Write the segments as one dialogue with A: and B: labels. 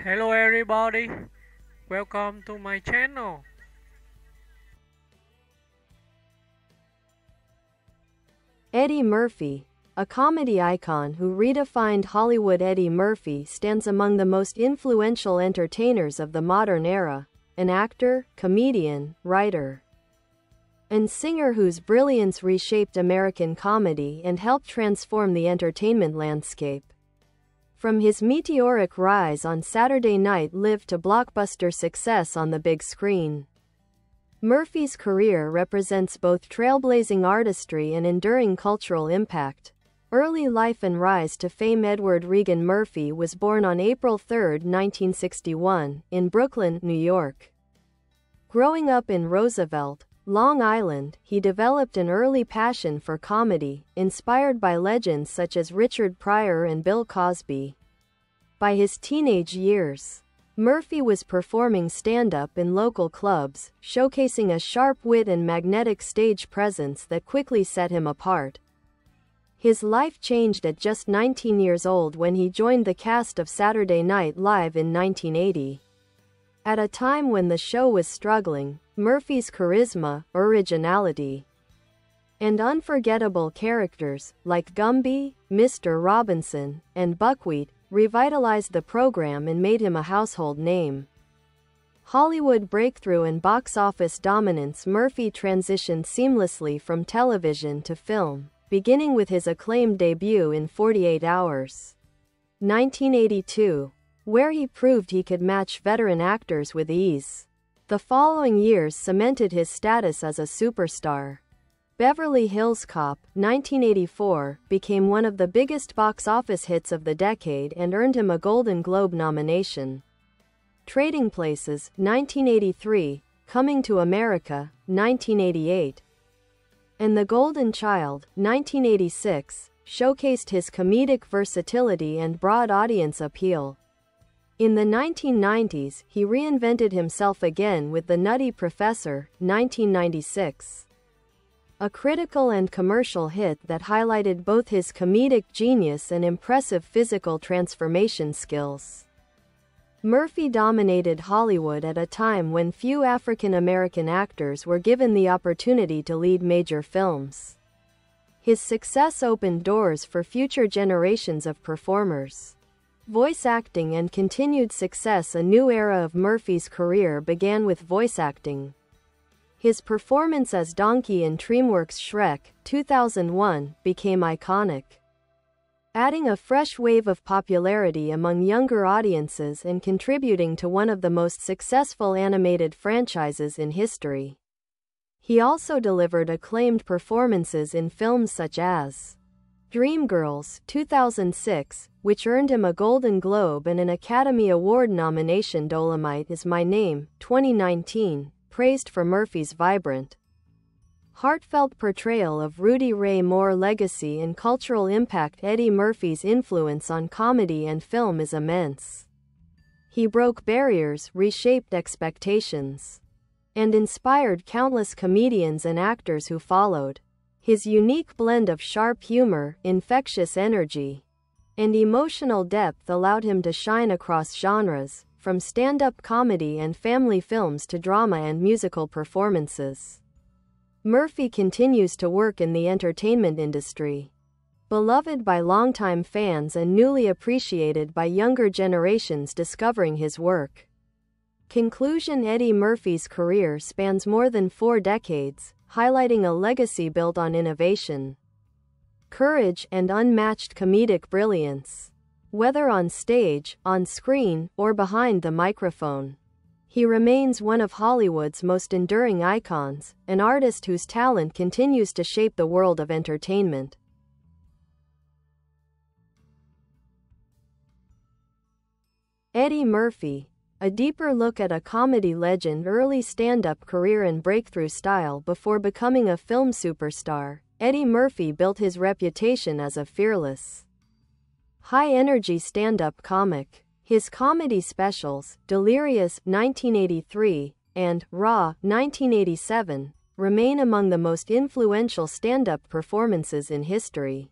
A: Hello everybody, welcome to my channel.
B: Eddie Murphy, a comedy icon who redefined Hollywood. Eddie Murphy stands among the most influential entertainers of the modern era, an actor, comedian, writer, and singer whose brilliance reshaped American comedy and helped transform the entertainment landscape. From his meteoric rise on Saturday Night Live to blockbuster success on the big screen, Murphy's career represents both trailblazing artistry and enduring cultural impact. Early life and rise to fame. Edward Regan Murphy was born on April 3, 1961, in Brooklyn, New York. Growing up in Roosevelt, Long Island, he developed an early passion for comedy, inspired by legends such as Richard Pryor and Bill Cosby. By his teenage years, Murphy was performing stand-up in local clubs, showcasing a sharp wit and magnetic stage presence that quickly set him apart. His life changed at just 19 years old when he joined the cast of Saturday Night Live in 1980. At a time when the show was struggling, Murphy's charisma, originality, and unforgettable characters, like Gumby, Mr. Robinson, and Buckwheat, revitalized the program and made him a household name. Hollywood breakthrough and box office dominance. Murphy transitioned seamlessly from television to film, beginning with his acclaimed debut in 48 Hours, 1982, where he proved he could match veteran actors with ease. The following years cemented his status as a superstar. Beverly Hills Cop, 1984, became one of the biggest box office hits of the decade and earned him a Golden Globe nomination. Trading Places, 1983, Coming to America, 1988, and The Golden Child, 1986, showcased his comedic versatility and broad audience appeal. In the 1990s, he reinvented himself again with The Nutty Professor, 1996. A critical and commercial hit that highlighted both his comedic genius and impressive physical transformation skills. Murphy dominated Hollywood at a time when few African American actors were given the opportunity to lead major films. His success opened doors for future generations of performers. Voice acting and continued success. A new era of Murphy's career began with voice acting. His performance as Donkey in DreamWorks' Shrek, 2001, became iconic, adding a fresh wave of popularity among younger audiences and contributing to one of the most successful animated franchises in history. He also delivered acclaimed performances in films such as Dreamgirls, 2006, which earned him a Golden Globe and an Academy Award nomination. Dolomite Is My Name, 2019, praised for Murphy's vibrant, heartfelt portrayal of Rudy Ray Moore. Legacy and cultural impact. Eddie Murphy's influence on comedy and film is immense. He broke barriers, reshaped expectations, and inspired countless comedians and actors who followed. His unique blend of sharp humor, infectious energy, and emotional depth allowed him to shine across genres, from stand-up comedy and family films to drama and musical performances. Murphy continues to work in the entertainment industry, beloved by longtime fans and newly appreciated by younger generations discovering his work. Conclusion. Eddie Murphy's career spans more than 4 decades, highlighting a legacy built on innovation, courage, and unmatched comedic brilliance. Whether on stage, on screen, or behind the microphone, he remains one of Hollywood's most enduring icons, an artist whose talent continues to shape the world of entertainment. Eddie Murphy, a deeper look at a comedy legend, early stand-up career and breakthrough style. Before becoming a film superstar, Eddie Murphy built his reputation as a fearless, high-energy stand-up comic. His comedy specials, Delirious, 1983, and Raw, 1987, remain among the most influential stand-up performances in history.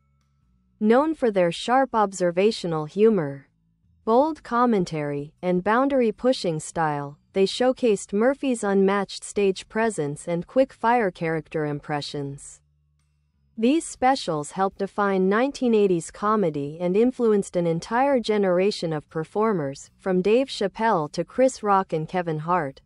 B: Known for their sharp observational humor bold commentary, and boundary-pushing style, they showcased Murphy's unmatched stage presence and quick-fire character impressions. These specials helped define 1980s comedy and influenced an entire generation of performers, from Dave Chappelle to Chris Rock and Kevin Hart.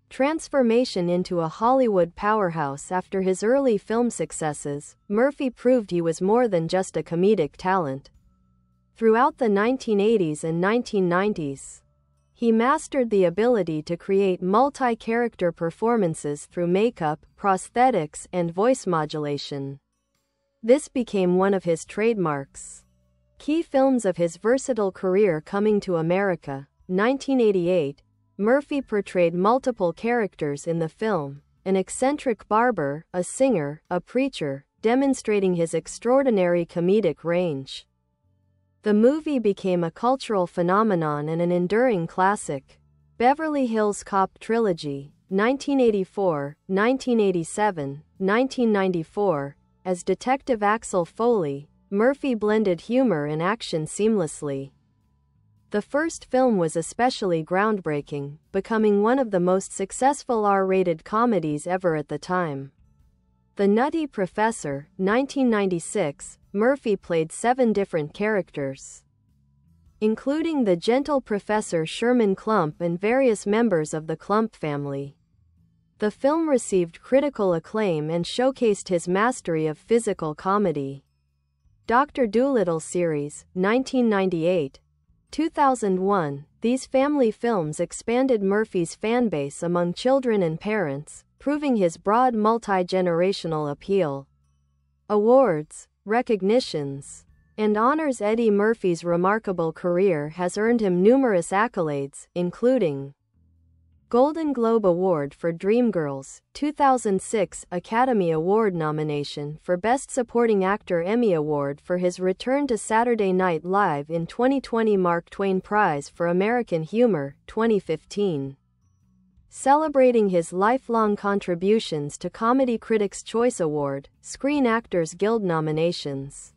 B: Transformation into a Hollywood powerhouse. After his early film successes, Murphy proved he was more than just a comedic talent. Throughout the 1980s and 1990s, he mastered the ability to create multi-character performances through makeup, prosthetics, and voice modulation. This became one of his trademarks. Key films of his versatile career: Coming to America, 1988, Murphy portrayed multiple characters in the film: an eccentric barber, a singer, a preacher, demonstrating his extraordinary comedic range. The movie became a cultural phenomenon and an enduring classic. Beverly Hills Cop Trilogy, 1984, 1987, 1994. As Detective Axel Foley, Murphy blended humor and action seamlessly. The first film was especially groundbreaking, becoming one of the most successful R-rated comedies ever at the time. The Nutty Professor, 1996, Murphy played 7 different characters, including the gentle Professor Sherman Klump and various members of the Klump family. The film received critical acclaim and showcased his mastery of physical comedy. Dr. Dolittle series, 1998, 2001. These family films expanded Murphy's fanbase among children and parents, proving his broad multi-generational appeal. Awards, recognitions, and honors. Eddie Murphy's remarkable career has earned him numerous accolades, including Golden Globe Award for Dreamgirls, 2006, Academy Award nomination for Best Supporting Actor, Emmy Award for his return to Saturday Night Live in 2020, Mark Twain Prize for American Humor, 2015. Celebrating his lifelong contributions to Comedy Critics' Choice Award, Screen Actors Guild nominations,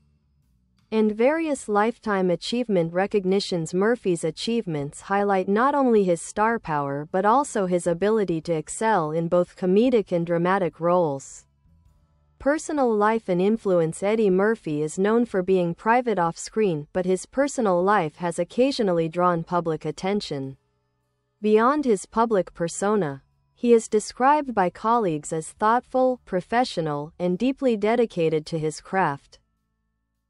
B: and various lifetime achievement recognitions. Murphy's achievements highlight not only his star power but also his ability to excel in both comedic and dramatic roles. Personal life and influence. Eddie Murphy is known for being private off-screen, but his personal life has occasionally drawn public attention. Beyond his public persona, he is described by colleagues as thoughtful, professional, and deeply dedicated to his craft.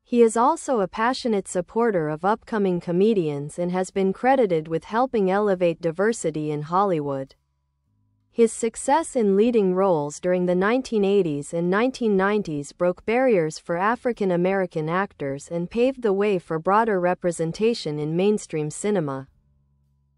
B: He is also a passionate supporter of upcoming comedians and has been credited with helping elevate diversity in Hollywood. His success in leading roles during the 1980s and 1990s broke barriers for African American actors and paved the way for broader representation in mainstream cinema.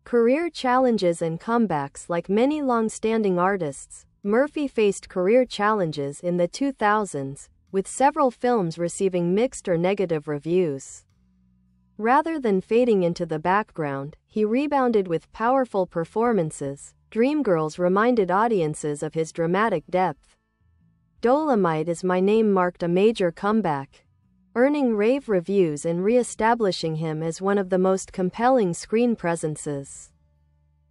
B: Career challenges and comebacks. Like many long-standing artists, Murphy faced career challenges in the 2000s, with several films receiving mixed or negative reviews. Rather than fading into the background, he rebounded with powerful performances. Dreamgirls reminded audiences of his dramatic depth. Dolomite Is My Name marked a major comeback, earning rave reviews and re-establishing him as one of the most compelling screen presences.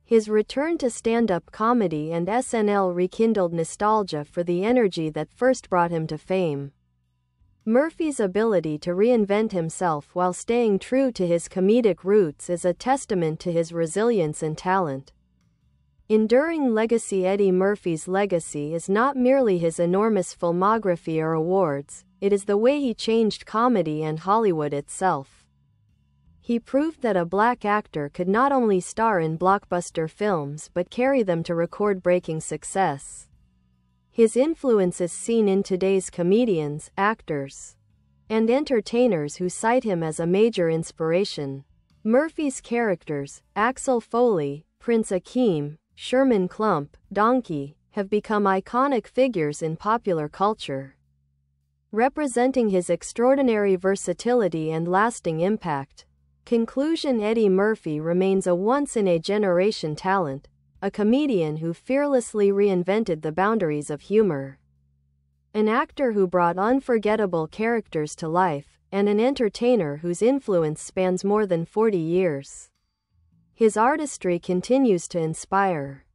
B: His return to stand-up comedy and SNL rekindled nostalgia for the energy that first brought him to fame. Murphy's ability to reinvent himself while staying true to his comedic roots is a testament to his resilience and talent. Enduring legacy. Eddie Murphy's legacy is not merely his enormous filmography or awards, it is the way he changed comedy and Hollywood itself. He proved that a black actor could not only star in blockbuster films but carry them to record-breaking success. His influence is seen in today's comedians, actors, and entertainers who cite him as a major inspiration. Murphy's characters, Axel Foley, Prince Akeem, Sherman Klump, Donkey, have become iconic figures in popular culture, representing his extraordinary versatility and lasting impact. Conclusion. Eddie Murphy remains a once-in-a-generation talent, a comedian who fearlessly reinvented the boundaries of humor, an actor who brought unforgettable characters to life, and an entertainer whose influence spans more than 40 years. His artistry continues to inspire,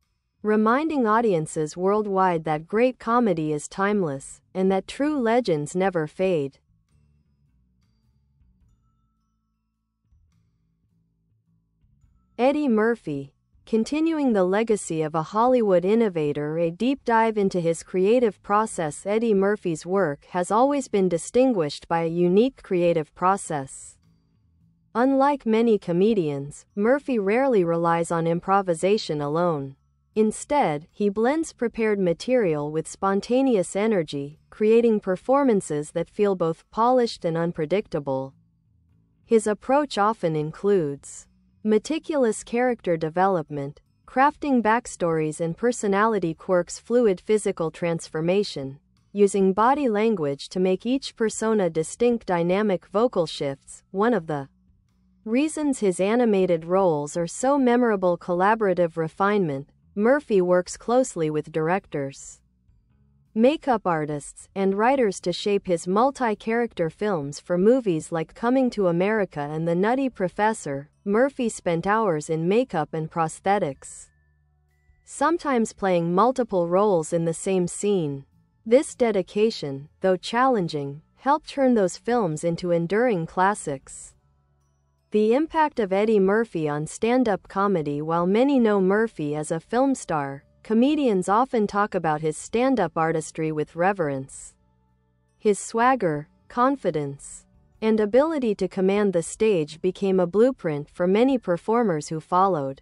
B: reminding audiences worldwide that great comedy is timeless, and that true legends never fade. Eddie Murphy. Continuing the legacy of a Hollywood innovator, a deep dive into his creative process. Eddie Murphy's work has always been distinguished by a unique creative process. Unlike many comedians, Murphy rarely relies on improvisation alone. Instead, he blends prepared material with spontaneous energy, creating performances that feel both polished and unpredictable. His approach often includes meticulous character development, crafting backstories and personality quirks, fluid physical transformation, using body language to make each persona distinct, dynamic vocal shifts. One of the reasons his animated roles are so memorable. Collaborative refinement. Murphy works closely with directors, makeup artists, and writers to shape his multi-character films. For movies like Coming to America and The Nutty Professor, Murphy spent hours in makeup and prosthetics, sometimes playing multiple roles in the same scene. This dedication, though challenging, helped turn those films into enduring classics. The impact of Eddie Murphy on stand-up comedy. While many know Murphy as a film star, comedians often talk about his stand-up artistry with reverence. His swagger, confidence, and ability to command the stage became a blueprint for many performers who followed.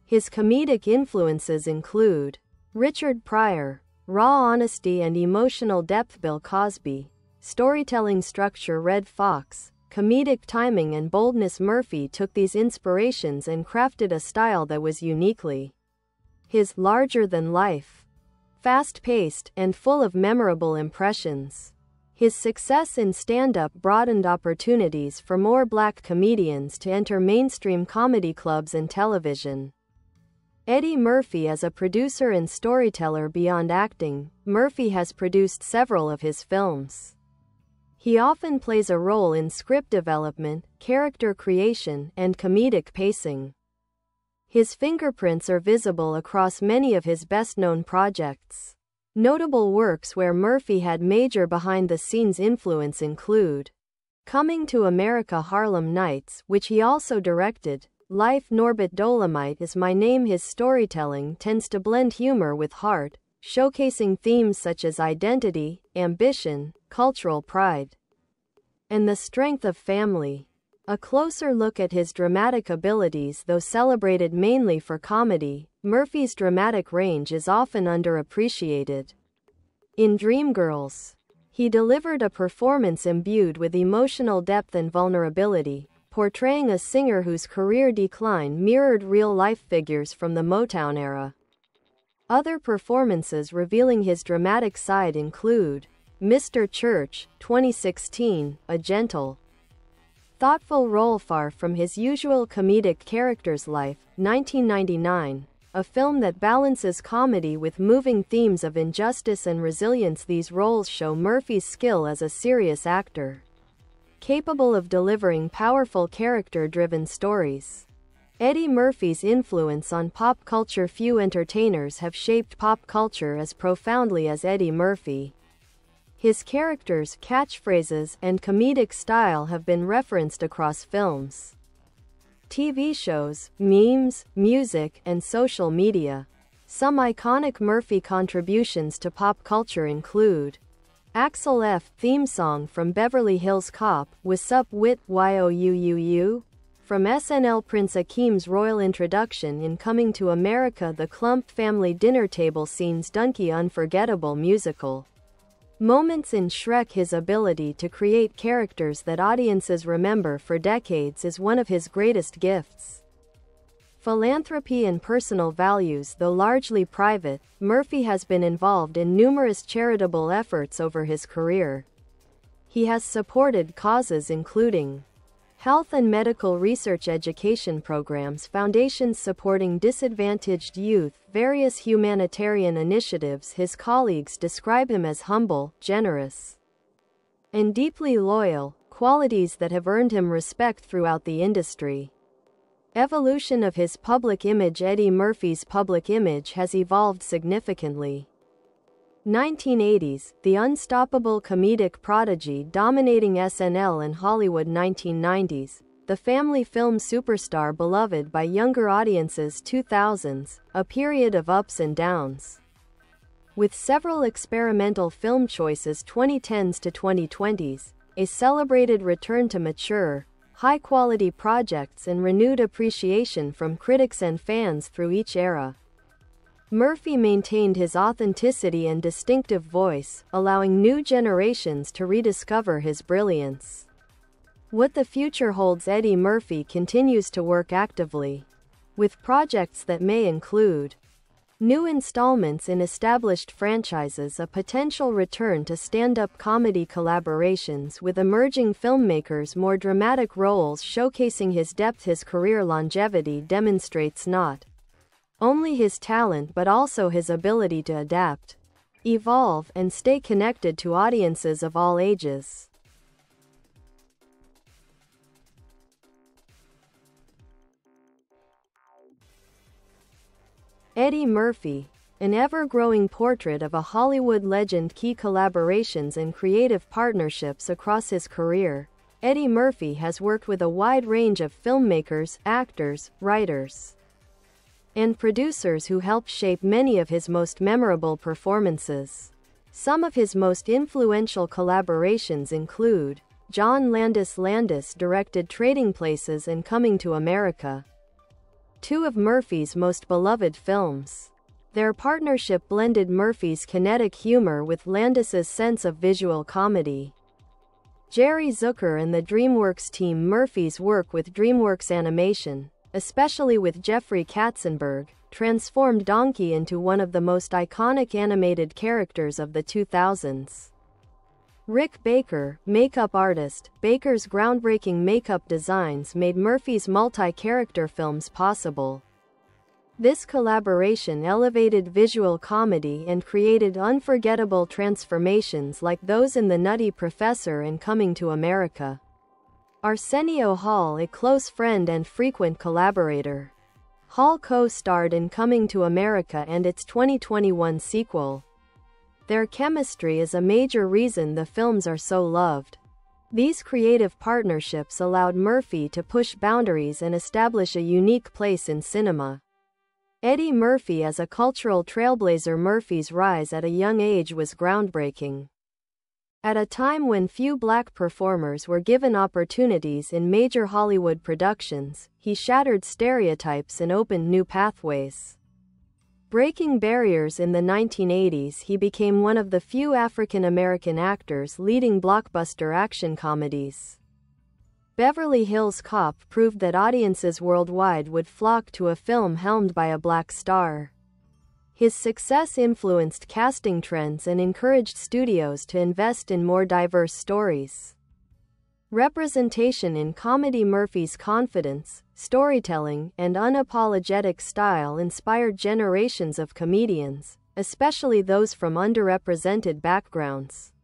B: His comedic influences include Richard Pryor, raw honesty and emotional depth; Bill Cosby, storytelling structure; Red Fox, comedic timing and boldness. Murphy took these inspirations and crafted a style that was uniquely his, larger-than-life, fast-paced, and full of memorable impressions. His success in stand-up broadened opportunities for more black comedians to enter mainstream comedy clubs and television. Eddie Murphy as a producer and storyteller. Beyond acting, Murphy has produced several of his films. He often plays a role in script development, character creation, and comedic pacing. His fingerprints are visible across many of his best-known projects. Notable works where Murphy had major behind-the-scenes influence include Coming to America, Harlem Nights, which he also directed, Life, Norbit Dolomite is My Name. His storytelling tends to blend humor with heart, showcasing themes such as identity, ambition, cultural pride, and the strength of family. A closer look at his dramatic abilities. Though celebrated mainly for comedy, Murphy's dramatic range is often underappreciated. In Dreamgirls, he delivered a performance imbued with emotional depth and vulnerability, portraying a singer whose career decline mirrored real-life figures from the Motown era. Other performances revealing his dramatic side include Mr. Church, 2016, a gentle, thoughtful role far from his usual comedic character's Life, 1999, a film that balances comedy with moving themes of injustice and resilience. These roles show Murphy's skill as a serious actor, capable of delivering powerful character-driven stories. Eddie Murphy's influence on pop culture. Few entertainers have shaped pop culture as profoundly as Eddie Murphy. His characters, catchphrases, and comedic style have been referenced across films, TV shows, memes, music, and social media. Some iconic Murphy contributions to pop culture include Axel F. theme song from Beverly Hills Cop, What's-Up Wit, YOUUU, from SNL. Prince Akeem's royal introduction in Coming to America. The Klump family dinner table scenes. Donkey unforgettable musical moments in Shrek. His ability to create characters that audiences remember for decades is one of his greatest gifts. Philanthropy and personal values. Though largely private, Murphy has been involved in numerous charitable efforts over his career. He has supported causes including health and medical research, education programs, foundations supporting disadvantaged youth, various humanitarian initiatives. His colleagues describe him as humble, generous, and deeply loyal, qualities that have earned him respect throughout the industry. Evolution of his public image. Eddie Murphy's public image has evolved significantly. 1980s, the unstoppable comedic prodigy dominating SNL and Hollywood. 1990s, the family film superstar beloved by younger audiences. 2000s, a period of ups and downs, with several experimental film choices. 2010s to 2020s, a celebrated return to mature, high-quality projects and renewed appreciation from critics and fans through each era. Murphy maintained his authenticity and distinctive voice, allowing new generations to rediscover his brilliance. What the future holds. Eddie Murphy continues to work actively, with projects that may include new installments in established franchises, a potential return to stand-up comedy collaborations with emerging filmmakers, more dramatic roles showcasing his depth. His career longevity demonstrates not only his talent but also his ability to adapt, evolve, and stay connected to audiences of all ages. Eddie Murphy, an ever-growing portrait of a Hollywood legend. Key collaborations and creative partnerships. Across his career, Eddie Murphy has worked with a wide range of filmmakers, actors, writers, and producers who helped shape many of his most memorable performances. Some of his most influential collaborations include John Landis directed Trading Places and Coming to America, two of Murphy's most beloved films. Their partnership blended Murphy's kinetic humor with Landis's sense of visual comedy. Jerry Zucker and the DreamWorks team. Murphy's work with DreamWorks Animation, especially with Jeffrey Katzenberg, transformed Donkey into one of the most iconic animated characters of the 2000s. Rick Baker, makeup artist. Baker's groundbreaking makeup designs made Murphy's multi-character films possible. This collaboration elevated visual comedy and created unforgettable transformations like those in The Nutty Professor and Coming to America. Arsenio Hall, a close friend and frequent collaborator. Hall co-starred in Coming to America and its 2021 sequel. Their chemistry is a major reason the films are so loved. These creative partnerships allowed Murphy to push boundaries and establish a unique place in cinema. Eddie Murphy as a cultural trailblazer. Murphy's rise at a young age was groundbreaking. At a time when few black performers were given opportunities in major Hollywood productions, he shattered stereotypes and opened new pathways. Breaking barriers. In the 1980s, he became one of the few African American actors leading blockbuster action comedies. Beverly Hills Cop proved that audiences worldwide would flock to a film helmed by a black star. His success influenced casting trends and encouraged studios to invest in more diverse stories. Representation in comedy. Murphy's confidence, storytelling, and unapologetic style inspired generations of comedians, especially those from underrepresented backgrounds.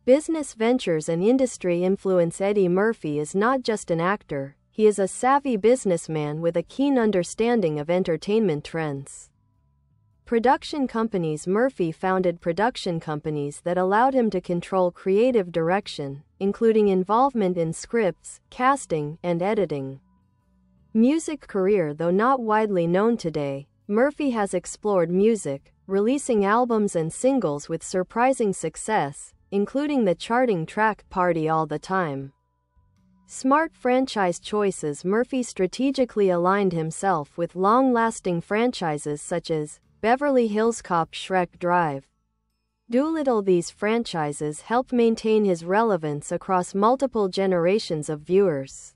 B: Business ventures and industry influence. Eddie Murphy is not just an actor, he is a savvy businessman with a keen understanding of entertainment trends. Production companies. Murphy founded production companies that allowed him to control creative direction, including involvement in scripts, casting, and editing. Music career. Though not widely known today, Murphy has explored music, releasing albums and singles with surprising success, including the charting track Party All the Time. Smart franchise choices. Murphy strategically aligned himself with long-lasting franchises such as Beverly Hills Cop, Shrek, Drive, Doolittle. These franchises helped maintain his relevance across multiple generations of viewers.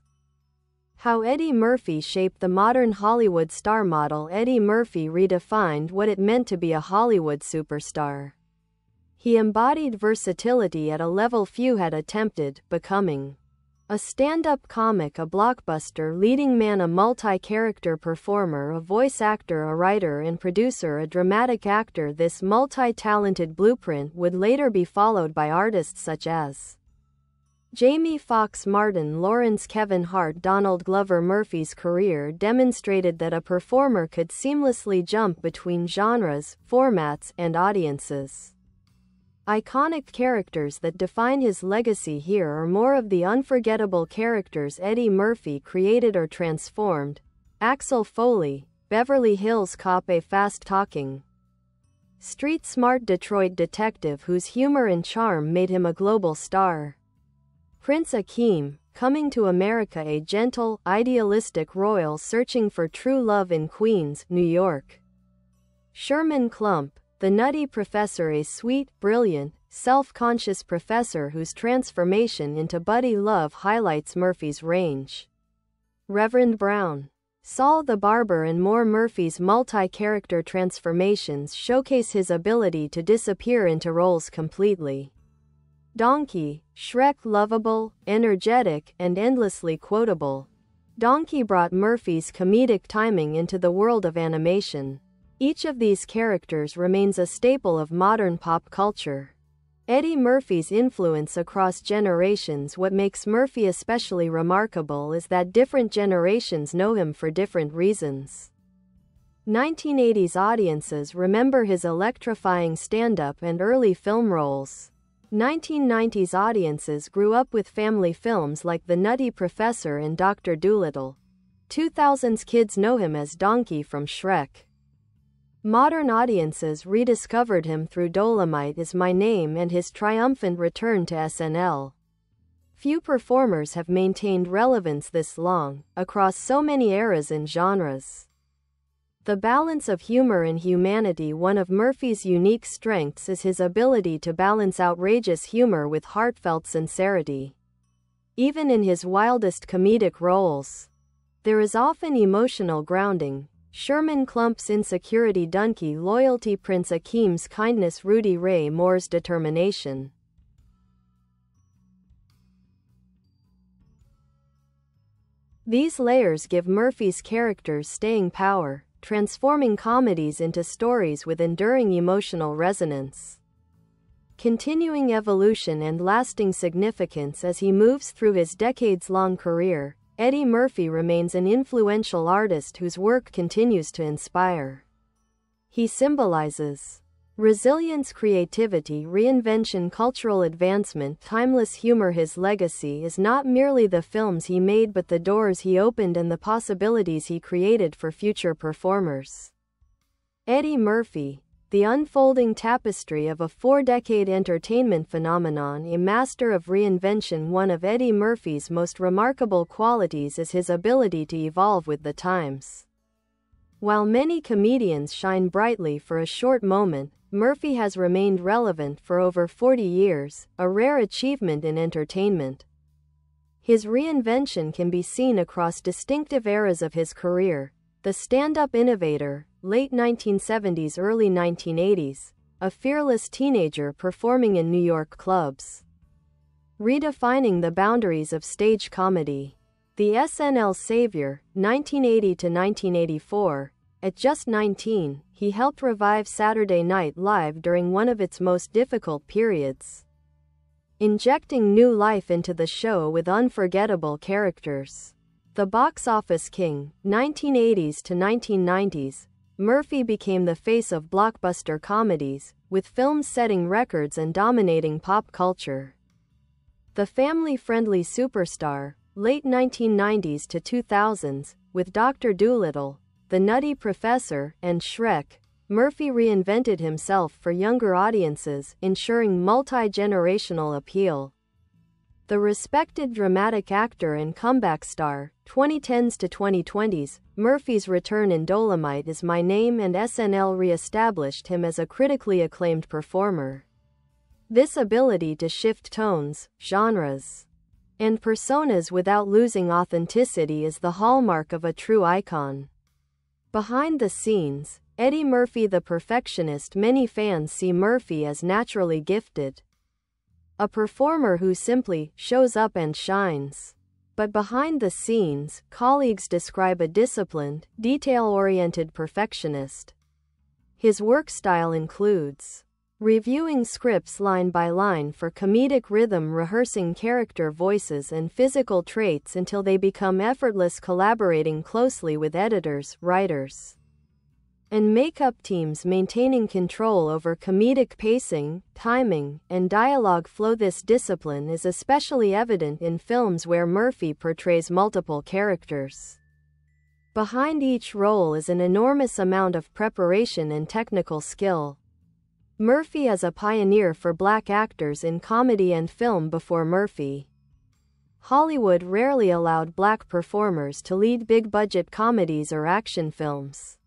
B: How Eddie Murphy shaped the modern Hollywood star model. Eddie Murphy redefined what it meant to be a Hollywood superstar. He embodied versatility at a level few had attempted, becoming a stand-up comic, a blockbuster leading man, a multi-character performer, a voice actor, a writer and producer, a dramatic actor. This multi-talented blueprint would later be followed by artists such as Jamie Foxx, Martin Lawrence, Kevin Hart, Donald Glover. Murphy's career demonstrated that a performer could seamlessly jump between genres, formats, and audiences. Iconic characters that define his legacy here are more of the unforgettable characters Eddie Murphy created or transformed. Axel Foley, Beverly Hills Cop, a fast-talking, street-smart Detroit detective whose humor and charm made him a global star. Prince Akeem, Coming to America, a gentle, idealistic royal searching for true love in Queens, New York. Sherman Klump, the Nutty Professor, a sweet, brilliant, self-conscious professor whose transformation into buddy love highlights Murphy's range. Reverend Brown, Saul the Barber, and more. Murphy's multi-character transformations showcase his ability to disappear into roles completely. Donkey, Shrek, lovable, energetic, and endlessly quotable. Donkey brought Murphy's comedic timing into the world of animation. Each of these characters remains a staple of modern pop culture. Eddie Murphy's influence across generations. What makes Murphy especially remarkable is that different generations know him for different reasons. 1980s audiences remember his electrifying stand-up and early film roles. 1990s audiences grew up with family films like The Nutty Professor and Dr. Dolittle. 2000s kids know him as Donkey from Shrek. Modern audiences rediscovered him through Dolomite Is My Name and his triumphant return to SNL. Few performers have maintained relevance this long, across so many eras and genres. The balance of humor and humanity. One of Murphy's unique strengths is his ability to balance outrageous humor with heartfelt sincerity. Even in his wildest comedic roles, there is often emotional grounding. Sherman Klump's insecurity, Donkey loyalty, Prince Akeem's kindness, Rudy Ray Moore's determination. These layers give Murphy's characters staying power, transforming comedies into stories with enduring emotional resonance. Continuing evolution and lasting significance. As he moves through his decades-long career, Eddie Murphy remains an influential artist whose work continues to inspire. He symbolizes resilience, creativity, reinvention, cultural advancement, timeless humor. His legacy is not merely the films he made but the doors he opened and the possibilities he created for future performers. Eddie Murphy, the unfolding tapestry of a four-decade entertainment phenomenon, a master of reinvention. One of Eddie Murphy's most remarkable qualities is his ability to evolve with the times. While many comedians shine brightly for a short moment, Murphy has remained relevant for over 40 years, a rare achievement in entertainment. His reinvention can be seen across distinctive eras of his career: the stand-up innovator, late 1970s, early 1980s, a fearless teenager performing in New York clubs, redefining the boundaries of stage comedy, the SNL savior, 1980 to 1984. At just 19, he helped revive Saturday Night Live during one of its most difficult periods, injecting new life into the show with unforgettable characters. The box office king, 1980s to 1990s, Murphy became the face of blockbuster comedies, with films setting records and dominating pop culture. The family-friendly superstar, late 1990s to 2000s, with Dr. Dolittle, The Nutty Professor, and Shrek, Murphy reinvented himself for younger audiences, ensuring multi-generational appeal. The respected dramatic actor and comeback star, 2010s to 2020s, Murphy's return in Dolomite Is My Name and SNL re-established him as a critically acclaimed performer. This ability to shift tones, genres, and personas without losing authenticity is the hallmark of a true icon. Behind the scenes, Eddie Murphy the perfectionist. Many fans see Murphy as naturally gifted, a performer who simply shows up and shines. But behind the scenes, colleagues describe a disciplined, detail-oriented perfectionist. His work style includes reviewing scripts line by line for comedic rhythm, rehearsing character voices and physical traits until they become effortless, collaborating closely with editors, writers, and makeup teams, maintaining control over comedic pacing, timing, and dialogue flow. This discipline is especially evident in films where Murphy portrays multiple characters. Behind each role is an enormous amount of preparation and technical skill. Murphy is a pioneer for black actors in comedy and film. Before Murphy, Hollywood rarely allowed black performers to lead big-budget comedies or action films.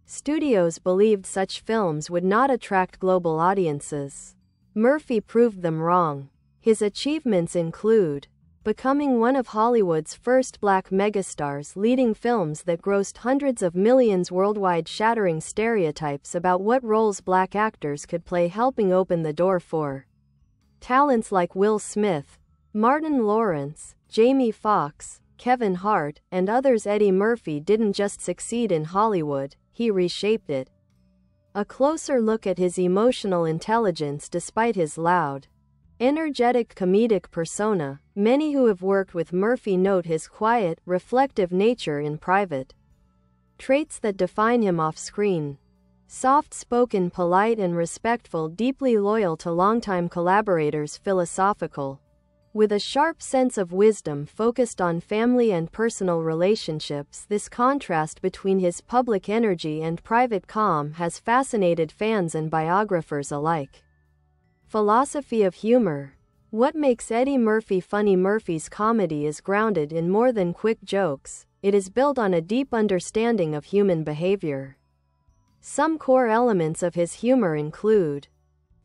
B: Studios believed such films would not attract global audiences. Murphy proved them wrong. His achievements include becoming one of Hollywood's first black megastars, leading films that grossed hundreds of millions worldwide, shattering stereotypes about what roles black actors could play, helping open the door for talents like Will Smith, Martin Lawrence, Jamie Foxx, Kevin Hart, and others. Eddie Murphy didn't just succeed in Hollywood, he reshaped it. A closer look at his emotional intelligence. Despite his loud, energetic comedic persona, many who have worked with Murphy note his quiet, reflective nature in private, traits that define him off-screen. Soft-spoken, polite and respectful, deeply loyal to longtime collaborators, philosophical, with a sharp sense of wisdom, focused on family and personal relationships. This contrast between his public energy and private calm has fascinated fans and biographers alike. Philosophy of humor. What makes Eddie Murphy funny? Murphy's comedy is grounded in more than quick jokes. It is built on a deep understanding of human behavior. Some core elements of his humor include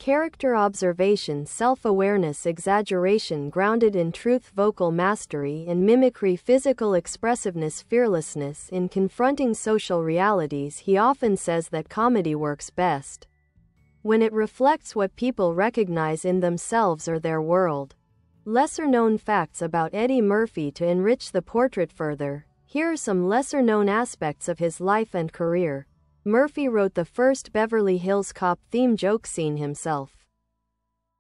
B: character observation, self-awareness, exaggeration grounded in truth, vocal mastery and mimicry, physical expressiveness, fearlessness in confronting social realities. He often says that comedy works best when it reflects what people recognize in themselves or their world. Lesser-known facts about Eddie Murphy. To enrich the portrait further, here are some lesser-known aspects of his life and career. Murphy wrote the first Beverly Hills Cop theme joke scene himself,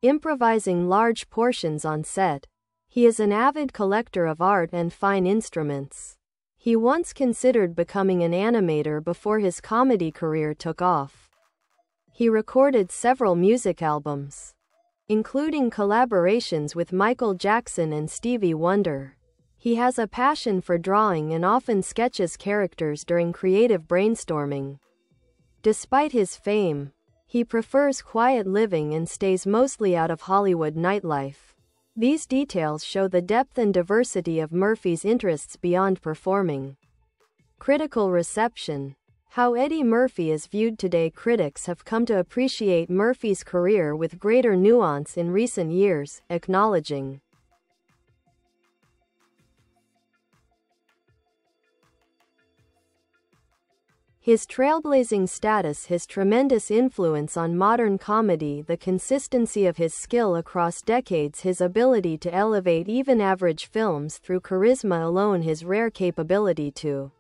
B: improvising large portions on set. He is an avid collector of art and fine instruments. He once considered becoming an animator before his comedy career took off. He recorded several music albums, including collaborations with Michael Jackson and Stevie Wonder. He has a passion for drawing and often sketches characters during creative brainstorming. Despite his fame, he prefers quiet living and stays mostly out of Hollywood nightlife. These details show the depth and diversity of Murphy's interests beyond performing. Critical reception. How Eddie Murphy is viewed today. Critics have come to appreciate Murphy's career with greater nuance in recent years, acknowledging his trailblazing status, his tremendous influence on modern comedy, the consistency of his skill across decades, his ability to elevate even average films through charisma alone, his rare capability to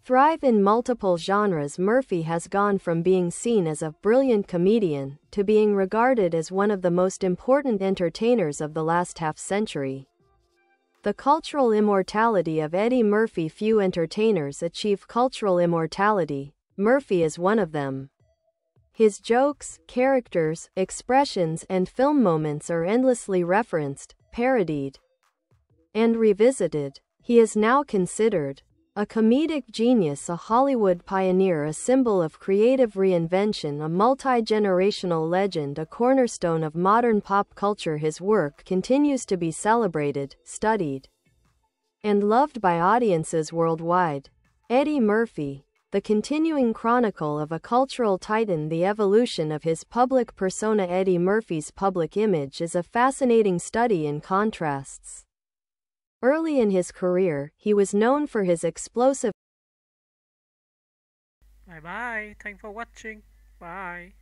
B: thrive in multiple genres. Murphy has gone from being seen as a brilliant comedian to being regarded as one of the most important entertainers of the last half-century. The cultural immortality of Eddie Murphy. Few entertainers achieve cultural immortality. Murphy is one of them. His jokes, characters, expressions, and film moments are endlessly referenced, parodied, and revisited. He is now considered a comedic genius, a Hollywood pioneer, a symbol of creative reinvention, a multi-generational legend, a cornerstone of modern pop culture. His work continues to be celebrated, studied, and loved by audiences worldwide. Eddie Murphy, the continuing chronicle of a cultural titan. The evolution of his public persona. Eddie Murphy's public image is a fascinating study in contrasts. Early in his career, he was known for his explosive
A: Bye bye. Thanks for watching. Bye.